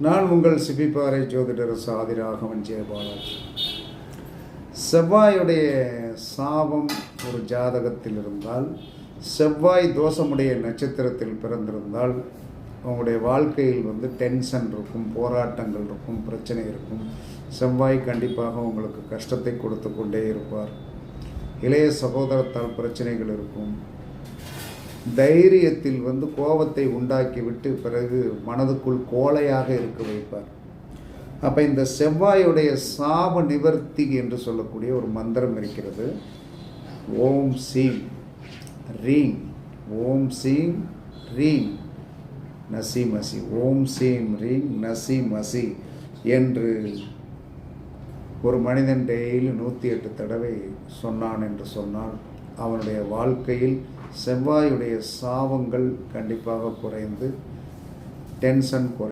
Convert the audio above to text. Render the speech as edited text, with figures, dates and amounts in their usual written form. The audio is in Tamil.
நான் உங்கள் சிபிபாறை ஜோதிடர் சாதி ராகவன் ஜெயபாலாஜி. செவ்வாயுடைய சாபம் ஒரு ஜாதகத்தில் இருந்தால், செவ்வாய் தோஷமுடைய நட்சத்திரத்தில் பிறந்திருந்தால் உங்களுடைய வாழ்க்கையில் டென்ஷன் இருக்கும், போராட்டங்கள் இருக்கும், பிரச்சனை இருக்கும். செவ்வாய் கண்டிப்பாக உங்களுக்கு கஷ்டத்தை கொடுத்து கொண்டே இருப்பார். இளைய சகோதரத்தால் பிரச்சனைகள் இருக்கும். தைரியத்தில் கோபத்தை உண்டாக்கிவிட்டு பிறகு மனதுக்குள் கோழையாக இருக்க வைப்பார். அப்போ இந்த செவ்வாயுடைய சாப நிவர்த்தி என்று சொல்லக்கூடிய ஒரு மந்திரம் இருக்கிறது. ஓம் சீம் ரீம், ஓம் சீம் ரீம் நசி மசி, ஓம் சீம் ரீம் நசி மசி என்று ஒரு மனிதன் டெய்லி 108 தடவை சொன்னான் என்று சொன்னால் அவனுடைய வாழ்க்கையில் செவ்வாயுடைய சாபங்கள் கண்டிப்பாக குறைந்து டென்ஷன் குறை